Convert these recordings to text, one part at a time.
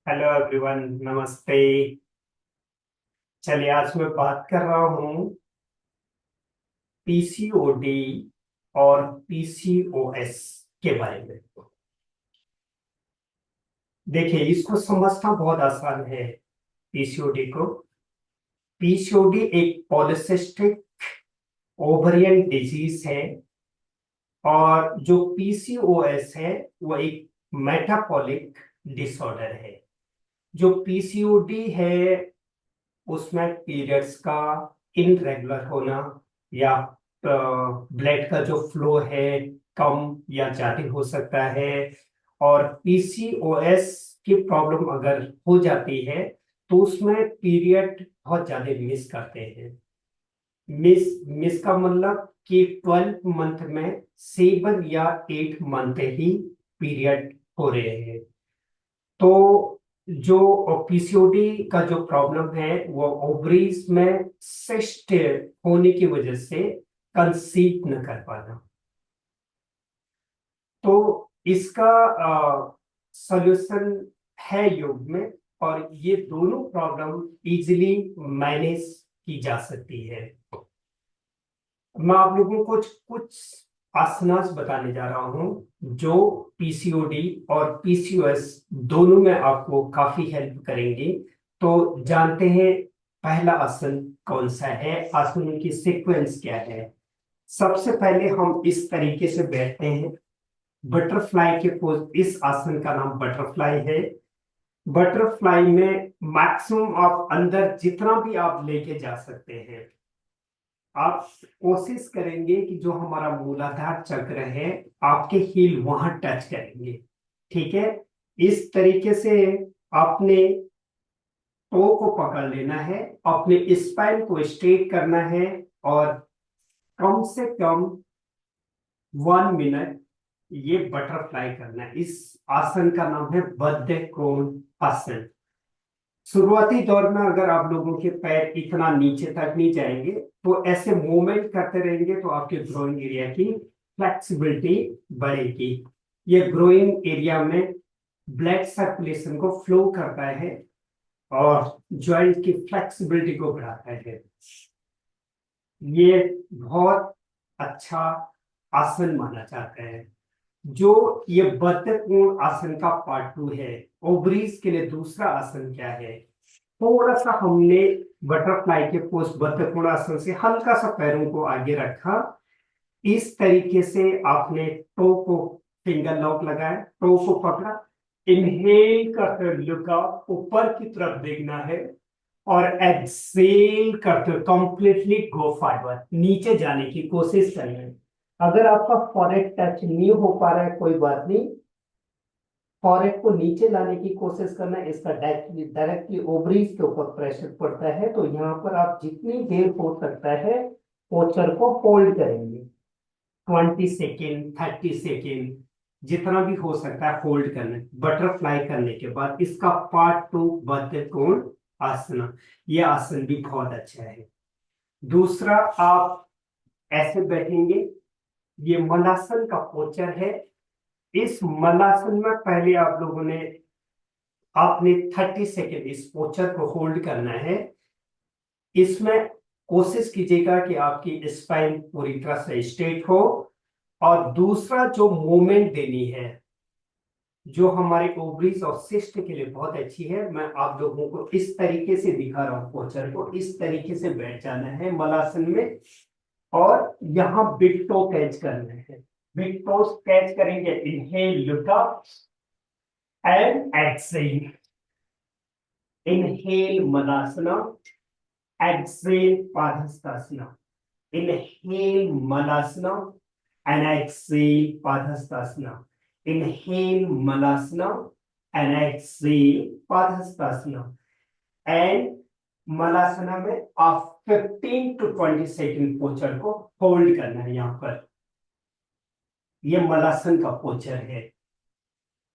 Hello everyone, नमस्ते। चलिए, आज मैं बात कर रहा हूँ पीसीओडी और पीसीओएस के बारे में। देखिए, इसको समझना बहुत आसान है। पीसीओडी को, पीसीओडी एक पॉलिसिस्टिक ओवरियन डिजीज है। और जो पीसीओएस है वो एक मेटाबॉलिक डिसऑर्डर है। जो पीसीओडी है उसमें पीरियड्स का इनरेगुलर होना, या ब्लड का जो फ्लो है कम या ज्यादा हो सकता है। और पीसीओएस की प्रॉब्लम अगर हो जाती है तो उसमें पीरियड बहुत ज्यादा मिस करते हैं। मिस मिस का मतलब कि 12 मंथ में 7 या 8 मंथ ही पीरियड हो रहे हैं। तो जो पीसीओडी का जो प्रॉब्लम है वो ओवरीज में सिस्ट होने की वजह से कंसीव न कर पाना। तो इसका सॉल्यूशन है योग में। और ये दोनों प्रॉब्लम इजीली मैनेज की जा सकती है। मैं आप लोगों को कुछ कुछ आसनास बताने जा रहा हूं जो पीसीओडी और पीसीओएस दोनों में आपको काफी हेल्प करेंगे। तो जानते हैं पहला आसन कौन सा है, आसनों की सीक्वेंस क्या है। सबसे पहले हम इस तरीके से बैठते हैं, बटरफ्लाई के पोज। इस आसन का नाम बटरफ्लाई है। बटरफ्लाई में मैक्सिमम आप अंदर जितना भी आप लेके जा सकते हैं। आप कोशिश करेंगे कि जो हमारा मूलाधार चक्र है आपके हील वहां टच करेंगे। ठीक है। इस तरीके से आपने टो को पकड़ लेना है, अपने स्पाइन को स्ट्रेट करना है। और कम से कम 1 मिनट ये बटरफ्लाई करना है। इस आसन का नाम है बद्ध कोण आसन। शुरुआती दौर में अगर आप लोगों के पैर इतना नीचे तक नहीं जाएंगे तो ऐसे मूवमेंट करते रहेंगे तो आपके ग्रोइंग एरिया की फ्लेक्सिबिलिटी बढ़ेगी। ये ग्रोइंग एरिया में ब्लड सर्कुलेशन को फ्लो करता है और जॉइंट की फ्लेक्सिबिलिटी को बढ़ाता है। ये बहुत अच्छा आसन माना जाता है। जो ये बद्ध कोण आसन का पार्ट 2 है। ओवरीज के लिए दूसरा आसन क्या है? थोड़ा सा हमने बटरफ्लाई के पोज बद्ध से हल्का सा पैरों को आगे रखा। इस तरीके से आपने टो को फिंगर लॉक लगाया, टो को पकड़ा, इनहेल करते लुका ऊपर की तरफ देखना है। और एक्सेल करते कंप्लीटली गो फॉरवर्ड, नीचे जाने की कोशिश करना है। अगर आपका फॉरहेड टच नहीं हो पा रहा है कोई बात नहीं, फॉरहेड को नीचे लाने की कोशिश करना है। इसका डायरेक्टली डायरेक्टली ओवरीज के ऊपर प्रेशर पड़ता है। तो यहाँ पर आप जितनी देर हो सकता है पोस्चर को होल्ड करेंगे। 20 सेकेंड, 30 सेकेंड, जितना भी हो सकता है होल्ड करना है। बटरफ्लाई करने के बाद इसका पार्ट 2 बद्ध कोण आसना। ये आसन भी बहुत अच्छा है। दूसरा, आप ऐसे बैठेंगे। ये मलासन का पोस्चर है। इस मलासन में पहले आप लोगों ने आपने 30 सेकेंड इस पोस्चर को होल्ड करना है। इसमें कोशिश कीजिएगा कि आपकी स्पाइन पूरी तरह से स्ट्रेट हो। और दूसरा जो मूवमेंट देनी है जो हमारे ओवरीज और सिस्ट के लिए बहुत अच्छी है, मैं आप लोगों को इस तरीके से दिखा रहा हूँ। पोस्चर को इस तरीके से बैठ जाना है मलासन में। और यहाँ बिग टो कैच करना है। बिग टोज कैच करेंगे, inhale look up and exhale. Inhale Malasana, exhale Padhastasana. Inhale Malasana and exhale Padhastasana. Inhale Malasana and exhale Padhastasana. And मलासना में आप 15 to 20 सेकेंड पोस्चर को होल्ड करना है। यहाँ पर ये मलासन का पोस्चर है।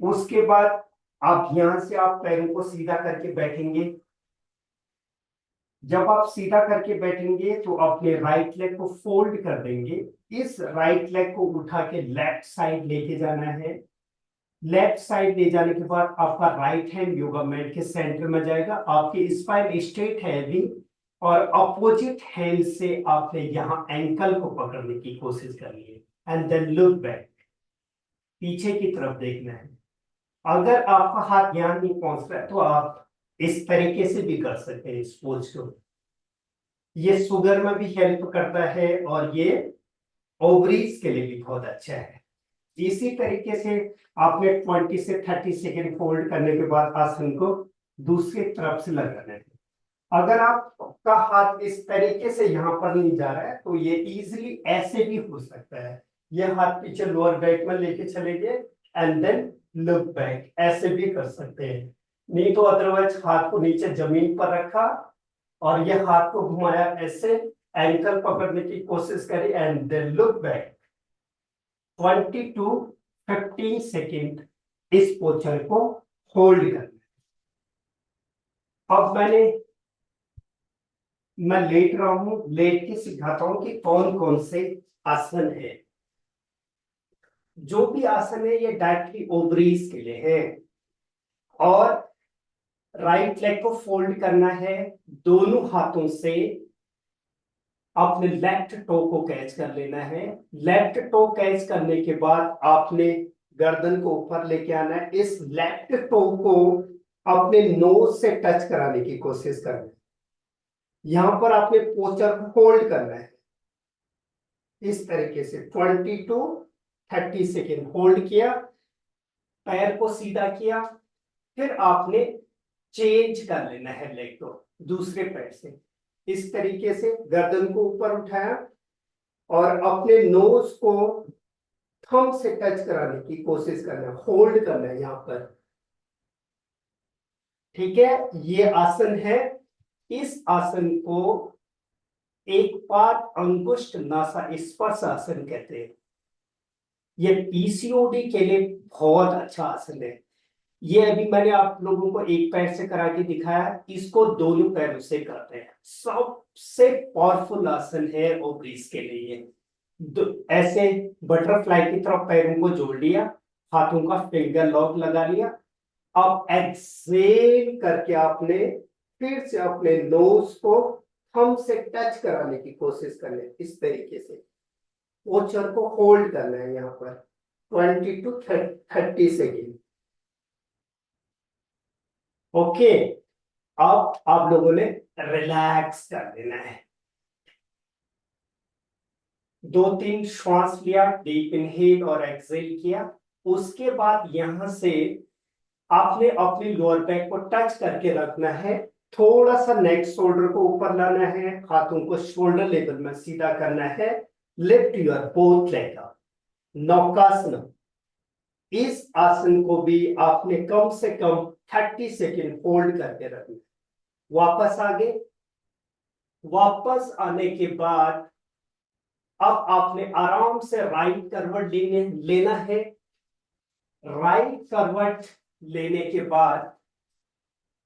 उसके बाद आप यहां से आप पैरों को सीधा करके बैठेंगे। जब आप सीधा करके बैठेंगे तो अपने राइट लेग को फोल्ड कर देंगे। इस राइट लेग को उठा के लेफ्ट साइड लेके जाना है। लेफ्ट साइड ले जाने के बाद आपका राइट हैंड योगा मैट के सेंटर में जाएगा, आपकी स्पाइन स्ट्रेट है अभी, और अपोजिट हैंड से आपने यहाँ एंकल को पकड़ने की कोशिश करनी है एंड देन लुक बैक, पीछे की तरफ देखना है। अगर आपका हाथ यहाँ नहीं पहुंच रहा है तो आप इस तरीके से भी कर सकते हैं इस पोज को। ये शुगर में भी हेल्प करता है और ये ओवरीज के लिए भी बहुत अच्छा है। इसी तरीके से आपने 20 से 30 सेकेंड फोल्ड करने के बाद आसन को दूसरी तरफ से लगाना है। अगर आपका हाथ इस तरीके से यहाँ पर नहीं जा रहा है तो ये इजीली ऐसे भी हो सकता है, ये हाथ पीछे लोअर बैक में लेके चले गए एंड देन लुक बैक, ऐसे भी कर सकते हैं। नहीं तो अदरवाइज हाथ को नीचे जमीन पर रखा और ये हाथ को घुमाया ऐसे, एंकल पकड़ने की कोशिश करी and then look back. 20 to 15 second इस पोस्चर को होल्ड करना। अब मैं लेट रहा हूं, लेट के सिखाता हूं कि कौन कौन से आसन है। जो भी आसन है ये डायरेक्टली ओवरीज के लिए है। और राइट लेग को फोल्ड करना है, दोनों हाथों से आपने लेफ्ट टो को कैच कर लेना है। लेफ्ट टो कैच करने के बाद आपने गर्दन को ऊपर लेके आना है, इस लेफ्ट टो को अपने नोज से टच कराने की कोशिश करना है। यहां पर आपने पोस्चर को होल्ड करना है इस तरीके से 20 टू 30 सेकेंड होल्ड किया, पैर को सीधा किया, फिर आपने चेंज कर लेना है लेग को दूसरे पैर से। इस तरीके से गर्दन को ऊपर उठाया और अपने नोज को थंब से टच कराने की कोशिश करना है, होल्ड करना है यहां पर। ठीक है, ये आसन है। इस आसन को एक पाद अंगुष्ठ नासा स्पर्श आसन कहते हैं। ये पीसीओडी के लिए बहुत अच्छा आसन है। ये अभी मैंने आप लोगों को एक पैर से करा के दिखाया, इसको दोनों पैरों से करते हैं। सबसे पावरफुल आसन है ओवरीज के लिए। ऐसे बटरफ्लाई की तरफ पैरों को जोड़ लिया, हाथों का फिंगर लॉक लगा लिया। अब एक्सेल करके आपने फिर से अपने नोज को थंब से टच कराने की कोशिश करनी है। इस तरीके से पोस्चर को होल्ड करना है यहाँ पर 20 टू 30 सेकेंड। ओके, अब आप लोगों ने रिलैक्स कर लेना है। 2-3 श्वास लिया, डीप इनहेल और एक्सहेल किया। उसके बाद यहां से आपने अपनी लोअर बैक को टच करके रखना है, थोड़ा सा नेक शोल्डर को ऊपर लाना है, हाथों को शोल्डर लेवल में सीधा करना है। Lift your both leg up, Naukasana. इस आसन को भी आपने कम से कम 30 सेकेंड होल्ड करके रखना है। वापस आगे, वापस आने के बाद अब आपने आराम से राइट करवट लेना है। राइट करवट लेने के बाद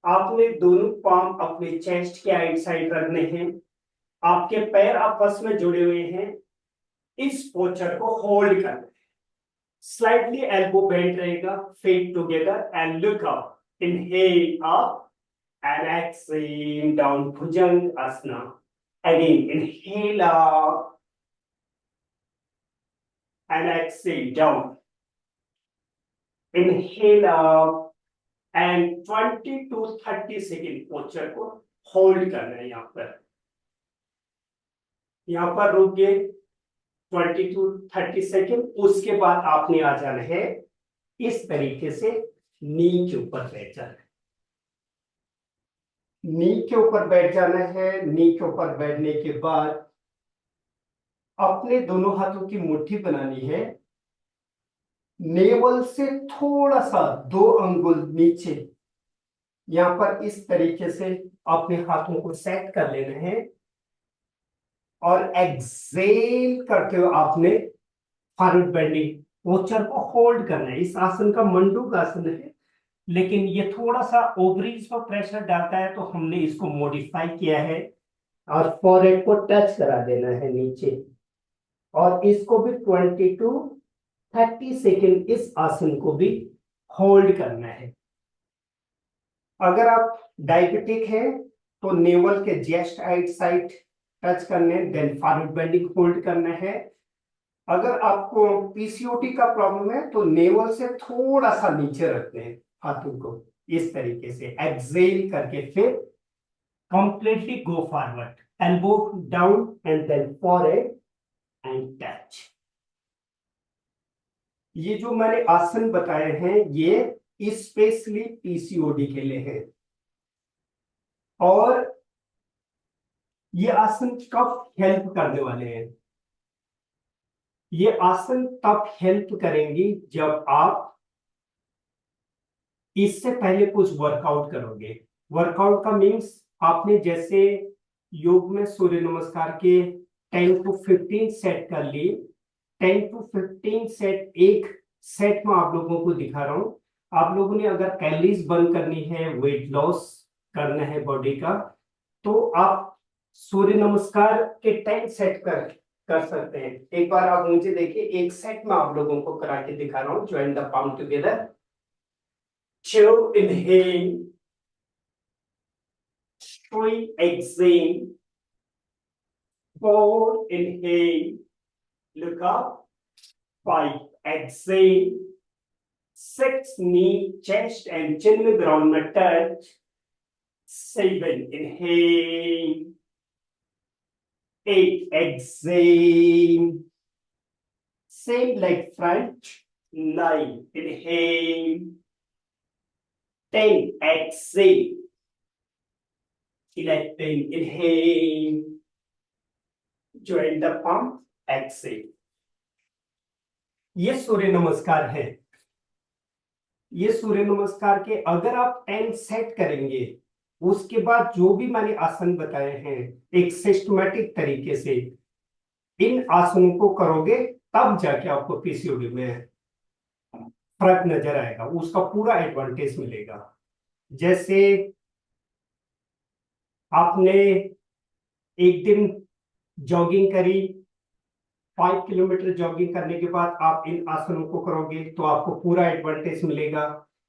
आपने दोनों पाम अपने चेस्ट के आइट साइड रखने हैं, आपके पैर आपस में जुड़े हुए हैं। इस पोस्चर को होल्ड करना है। स्लाइटली एल्बो बेंड रहेगा, feet together and look up. Inhale up and exhale down, Bhujang Asana. Again, inhale up and exhale down. Inhale up and 20 to 30 second posture को होल्ड करना है। यहाँ पर रुक गए 20 टू 30 सेकेंड। उसके बाद आपने आ जाना है इस तरीके से, नी के ऊपर बैठ जाना है। नी के ऊपर बैठ जाना है। नी के ऊपर बैठने के बाद अपने दोनों हाथों की मुट्ठी बनानी है, नेवल से थोड़ा सा 2 अंगुल नीचे। यहां पर इस तरीके से अपने हाथों को सेट कर लेना है और एक्सेल करते हुए आपने फॉरवर्ड बेंडिंग पोस्चर को होल्ड करना है। इस आसन का मंडूक आसन है, लेकिन ये थोड़ा सा ओवरीज पर प्रेशर डालता है, तो हमने इसको मॉडिफाई किया है और फॉरहेड को टच करा देना है नीचे। और इसको भी 20 टू 30 सेकेंड इस आसन को भी होल्ड करना है। अगर आप डायबिटिक हैं तो नेवल के जस्ट राइट साइड टच करने, देन फॉरवर्ड बेंडिंग होल्ड करना है। अगर आपको पीसीओडी का प्रॉब्लम है तो नेवल से थोड़ा सा नीचे रखते हैं हाथों को, इस तरीके से एक्सेल करके फिर completely go forward, elbow down and then forward and touch. ये जो मैंने आसन बताए हैं ये स्पेशली पीसीओडी के लिए है। और ये आसन कब हेल्प करने वाले हैं? ये आसन तब हेल्प करेंगी जब आप इससे पहले कुछ वर्कआउट करोगे। वर्कआउट का मीन्स आपने जैसे योग में सूर्य नमस्कार के 10 to 15 सेट कर लिए, 10 to 15 सेट, एक सेट में आप लोगों को दिखा रहा हूं। आप लोगों ने अगर कैलोरीज बर्न करनी है, वेट लॉस करना है बॉडी का, तो आप सूर्य नमस्कार के 10 सेट कर सकते हैं। एक बार आप मुझे देखिए, एक सेट में आप लोगों को करा के दिखा रहा हूं। Join the palm together, 2 inhale, 3 exhale, 4 inhale, look up, 5 exhale, 6 knee, chest and chin में ground में touch, 7 inhale, 8 exhale, same leg front, 9 inhale, 10 exhale, 11 inhale, join the palm, exhale। ये सूर्य नमस्कार है। ये सूर्य नमस्कार के अगर आप 10 सेट करेंगे, उसके बाद जो भी मैंने आसन बताए हैं एक सिस्टमैटिक तरीके से इन आसनों को करोगे, तब जाके आपको पीसीओडी में फर्क नजर आएगा, उसका पूरा एडवांटेज मिलेगा। जैसे आपने एक दिन जॉगिंग करी, 5 किलोमीटर जॉगिंग करने के बाद आप इन आसनों को करोगे तो आपको पूरा एडवांटेज मिलेगा।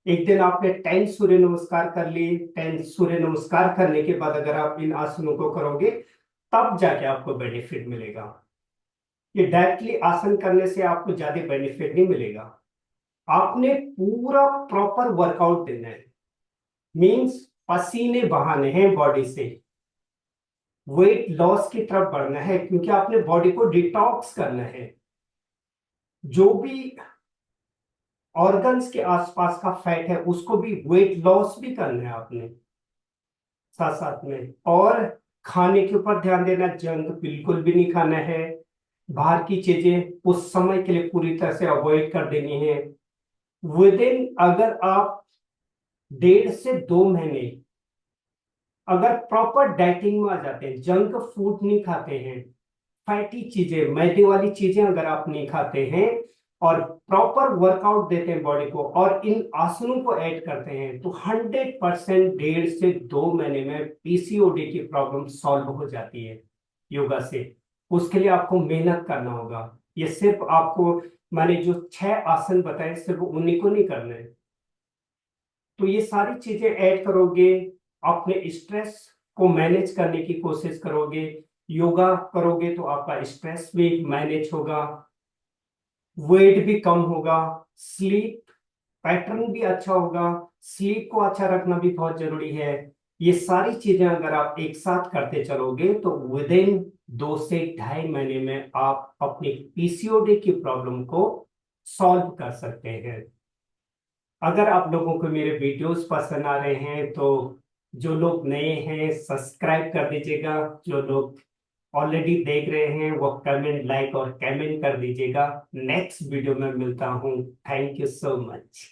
एक दिन आपने 10 सूर्य नमस्कार कर लिए, 10 सूर्य नमस्कार करने के बाद अगर आप इन आसनों को करोगे, तब जाके आपको बेनिफिट मिलेगा। ये डायरेक्टली आसन करने से आपको ज्यादा बेनिफिट नहीं मिलेगा। आपने पूरा प्रॉपर वर्कआउट देना है, मींस पसीने बहाने हैं बॉडी से, वेट लॉस की तरफ बढ़ना है, क्योंकि आपने बॉडी को डिटॉक्स करना है। जो भी ऑर्गन्स के आसपास का फैट है उसको भी वेट लॉस भी करना है आपने साथ साथ में। और खाने के ऊपर ध्यान देना, जंक बिल्कुल भी नहीं खाना है। बाहर की चीजें उस समय के लिए पूरी तरह से अवॉइड कर देनी है। विद इन, अगर आप 1.5 से 2 महीने अगर प्रॉपर डाइटिंग में आ जाते हैं, जंक फूड नहीं खाते हैं, फैटी चीजें, मैदे वाली चीजें अगर आप नहीं खाते हैं और प्रॉपर वर्कआउट देते हैं बॉडी को और इन आसनों को ऐड करते हैं, तो 100% 1.5 से 2 महीने में पीसीओडी की प्रॉब्लम सॉल्व हो जाती है योगा से। उसके लिए आपको मेहनत करना होगा। ये सिर्फ आपको, मैंने जो 6 आसन बताए सिर्फ उन्हीं को नहीं करना है। तो ये सारी चीजें ऐड करोगे, अपने स्ट्रेस को मैनेज करने की कोशिश करोगे। योगा करोगे तो आपका स्ट्रेस भी मैनेज होगा, वेट भी कम होगा, स्लीप पैटर्न भी अच्छा होगा। स्लीप को अच्छा रखना भी बहुत जरूरी है। ये सारी चीजें अगर आप एक साथ करते चलोगे तो विद इन 2 से 2.5 महीने में आप अपनी पीसीओडी की प्रॉब्लम को सॉल्व कर सकते हैं। अगर आप लोगों को मेरे वीडियोस पसंद आ रहे हैं तो जो लोग नए हैं सब्सक्राइब कर दीजिएगा, जो लोग ऑलरेडी देख रहे हैं वो कमेंट, लाइक और कमेंट कर दीजिएगा। नेक्स्ट वीडियो में मिलता हूँ। Thank you so much.